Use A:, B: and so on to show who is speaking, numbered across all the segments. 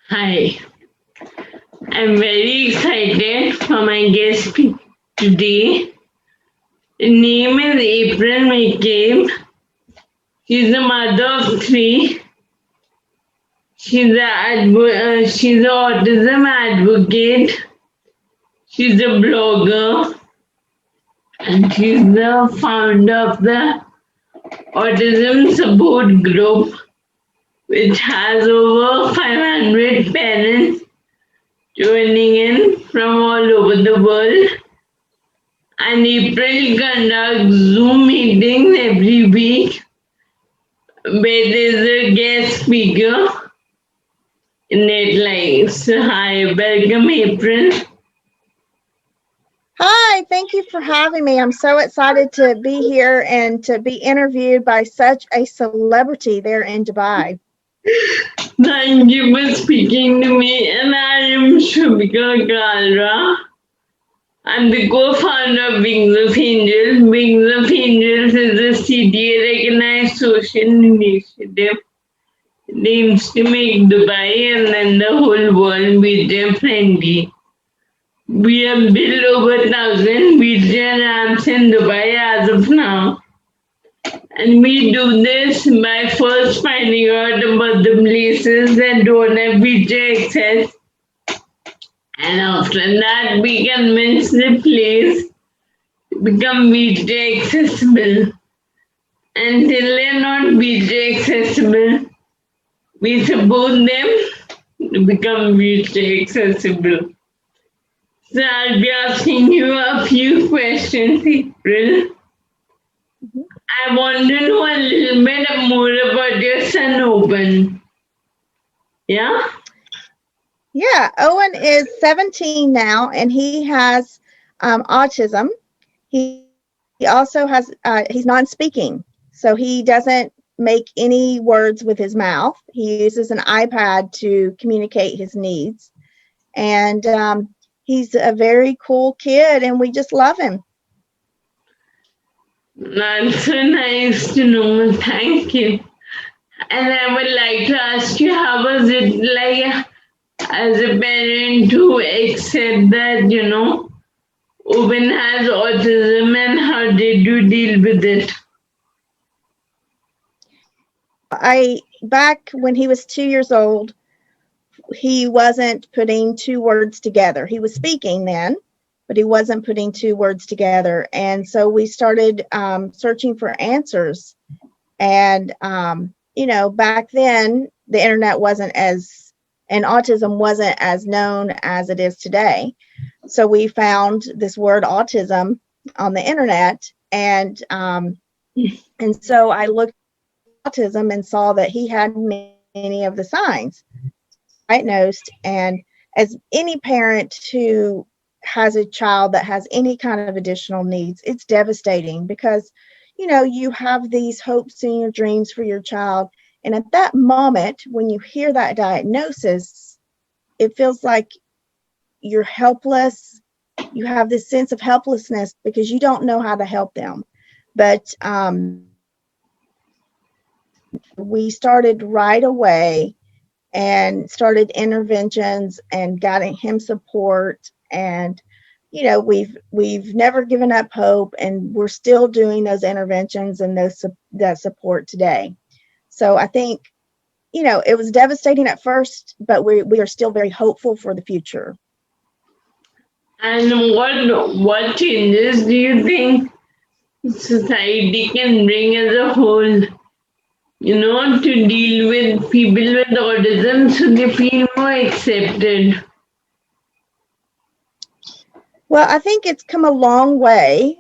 A: Hi, I'm very excited for my guest today. Her name is April McCabe. She's a mother of three. She's an autism advocate. She's a blogger, and she's the founder of the Autism Support Group, which has over 500 parents joining in from all over the world. And April conducts Zoom meetings every week where there's a guest speaker in it. Like, so hi, welcome, April.
B: Hi, thank you for having me. I'm so excited to be here and to be interviewed by such a celebrity there in Dubai.
A: Thank you for speaking to me, and I am Shubhika Kalra. I'm the co-founder of Wings of Angels. Wings of Angels is a CTA-recognized social initiative. It aims to make Dubai and then the whole world wheelchair friendly. We have built over 1,000 wheelchair ramps in Dubai as of now. And we do this by first finding out about the places that don't have wheelchair access. And after that, we convince the place to become wheelchair accessible. Until they're not wheelchair accessible, we support them to become wheelchair accessible. So I'll be asking you a few questions, April. I want to know a little bit more about your son, Owen. Yeah?
B: Yeah, Owen is 17 now and he has autism. He also has, he's non speaking. So he doesn't make any words with his mouth. He uses an iPad to communicate his needs. And he's a very cool kid and we just love him.
A: That's so nice to know. Thank you. And I would like to ask you, how was it like as a parent to accept that, Owen has autism, and how did you deal with it?
B: I back when he was 2 years old, he wasn't putting two words together. He was speaking then, but he wasn't putting two words together. And so we started searching for answers. And, back then, the internet wasn't as, and autism wasn't as known as it is today. So we found this word autism on the internet. And so I looked autism and saw that he had many of the signs. Diagnosed, and as any parent who has a child that has any kind of additional needs, it's devastating because you have these hopes and your dreams for your child, and at that moment when you hear that diagnosis, it feels like you're helpless. You have this sense of helplessness because you don't know how to help them. But we started right away and started interventions and getting him support. And we've never given up hope, and we're still doing those interventions and that support today. So I think it was devastating at first, but we are still very hopeful for the future.
A: And what changes do you think society can bring as a whole, to deal with people with autism so they feel more accepted?
B: Well, I think it's come a long way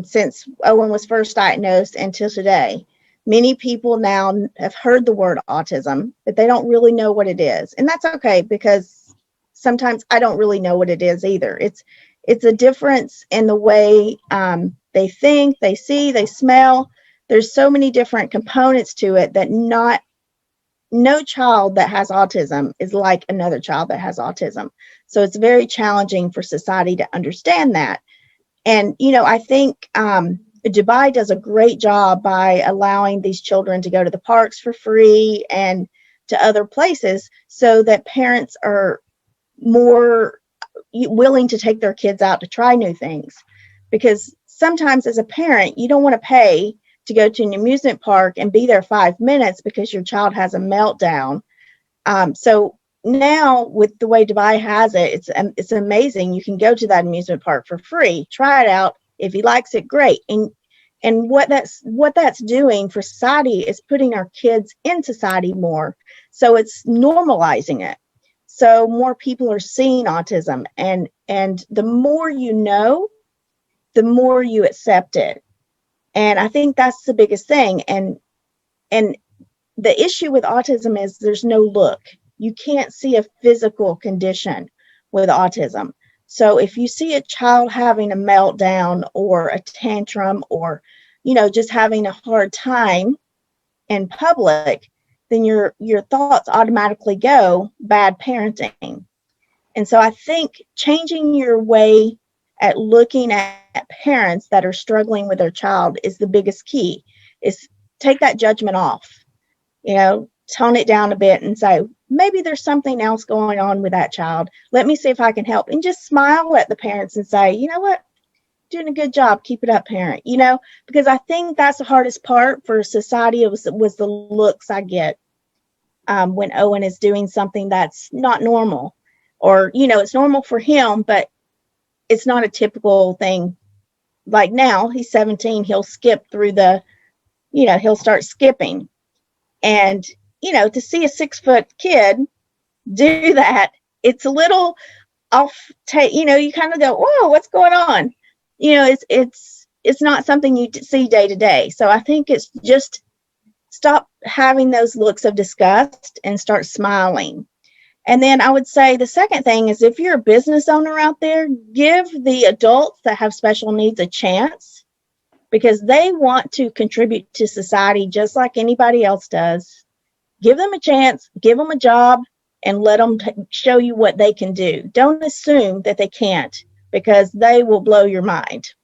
B: since Owen was first diagnosed until today. Many people now have heard the word autism, but they don't really know what it is. And that's okay, because sometimes I don't really know what it is either. It's a difference in the way they think, they see, they smell. There's so many different components to it that no child that has autism is like another child that has autism. So it's very challenging for society to understand that. And, I think Dubai does a great job by allowing these children to go to the parks for free. And to other places so that parents are more willing to take their kids out to try new things. Because sometimes as a parent, you don't want to pay to go to an amusement park and be there 5 minutes because your child has a meltdown. So now with the way Dubai has it, it's amazing. You can go to that amusement park for free, try it out. If he likes it, great. And what that's doing for society is putting our kids in society more. So it's normalizing it. So more people are seeing autism, and the more you know, the more you accept it. And I think that's the biggest thing. And the issue with autism is there's no look. You can't see a physical condition with autism. So if you see a child having a meltdown or a tantrum or, just having a hard time in public, then your thoughts automatically go bad parenting. And so I think changing your way at looking at parents that are struggling with their child is the biggest key, is take that judgment off, tone it down a bit and say, maybe there's something else going on with that child. Let me see if I can help. And just smile at the parents and say, you know what? Doing a good job. Keep it up, parent. Because I think that's the hardest part for society was the looks I get when Owen is doing something that's not normal. Or, it's normal for him, but it's not a typical thing. Like now, he's 17, he'll skip through he'll start skipping. And, to see a 6-foot kid do that, it's a little off, you kind of go, whoa, what's going on? It's not something you see day to day. So I think it's just stop having those looks of disgust and start smiling. And then I would say the second thing is, if you're a business owner out there, give the adults that have special needs a chance, because they want to contribute to society just like anybody else does. Give them a chance, give them a job, and let them show you what they can do. Don't assume that they can't, because they will blow your mind.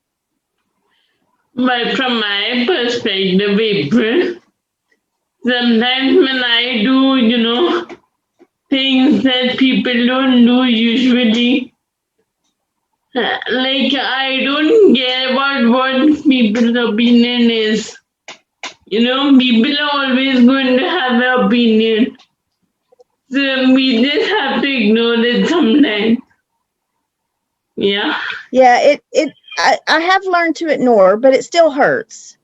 A: But from my perspective, April, sometimes when I do, things that people don't do usually, like I don't care about what people's opinion is. People are always going to have an opinion. So we just have to ignore it sometimes. Yeah.
B: Yeah, I have learned to ignore, but it still hurts.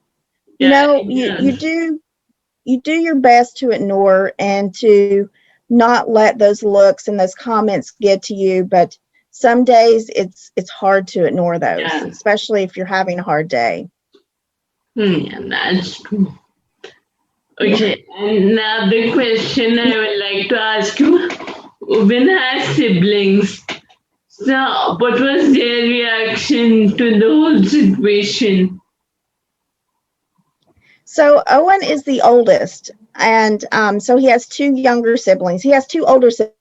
B: You do your best to ignore and to not let those looks and those comments get to you, but some days it's hard to ignore those, especially if you're having a hard day.
A: Yeah, that's true. Okay, another question I would like to ask you. Owen has siblings. So, what was their reaction to the whole situation?
B: So Owen is the oldest, and so he has 2 younger siblings. He has 2 older siblings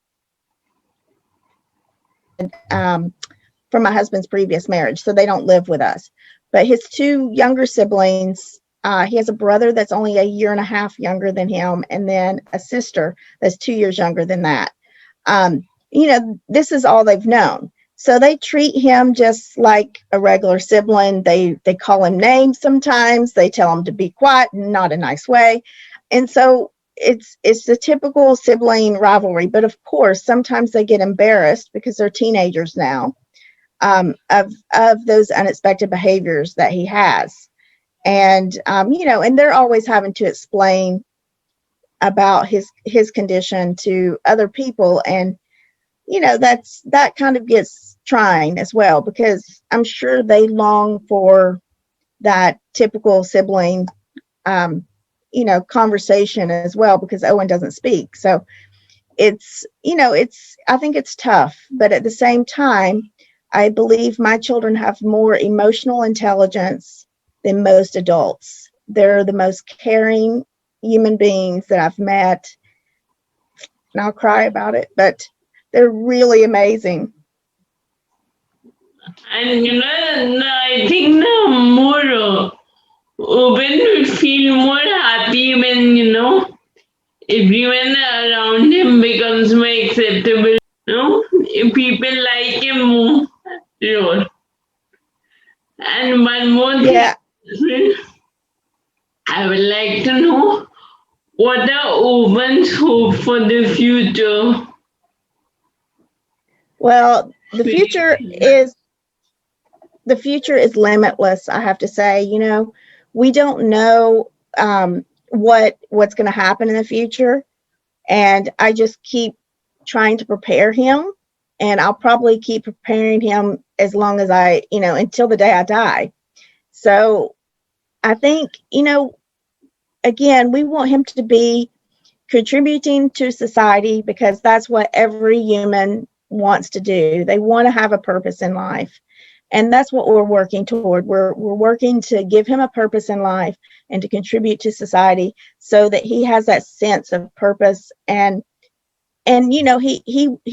B: from my husband's previous marriage, so they don't live with us. But his 2 younger siblings, he has a brother that's only a year and a half younger than him, and then a sister that's 2 years younger than that. This is all they've known. So they treat him just like a regular sibling. They call him names sometimes. They tell him to be quiet, not a nice way. And so it's the typical sibling rivalry. But of course, sometimes they get embarrassed because they're teenagers now, of those unexpected behaviors that he has. And and they're always having to explain about his condition to other people, and that kind of gets trying as well, because I'm sure they long for that typical sibling conversation as well, because Owen doesn't speak. So I think it's tough, but at the same time, I believe my children have more emotional intelligence than most adults. They're the most caring human beings that I've met, and I'll cry about it, but they're really amazing.
A: And I think the more Owen would feel more happy when everyone around him becomes more acceptable. If people like him more. Sure. And one more thing,
B: Yeah.
A: I would like to know what are Owen's hope for the future?
B: Well, the future is limitless, I have to say. We don't know what's going to happen in the future, and I just keep trying to prepare him, and I'll probably keep preparing him as long as until the day I die. So I think, again, we want him to be contributing to society, because that's what every human wants to do. They want to have a purpose in life. And that's what we're working toward. We're working to give him a purpose in life and to contribute to society, so that he has that sense of purpose. And he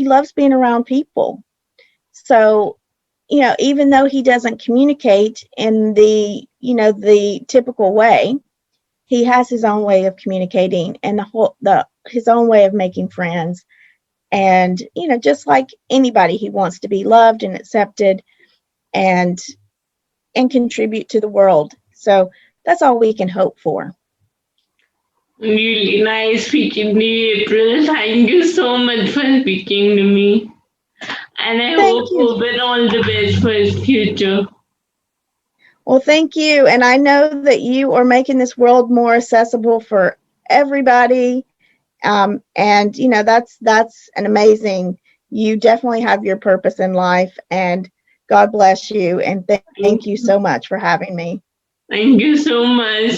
B: loves being around people. So, even though he doesn't communicate in the typical way, he has his own way of communicating, and his own way of making friends. And just like anybody, he wants to be loved and accepted, and contribute to the world. So that's all we can hope for.
A: Really nice speaking to you, April. Thank you so much for speaking to me. And I
B: Thank
A: hope
B: you.
A: Owen all the best for his future.
B: Well, thank you. And I know that you are making this world more accessible for everybody. And that's an amazing. You definitely have your purpose in life, and God bless you. And thank you so much for having me.
A: Thank you so much.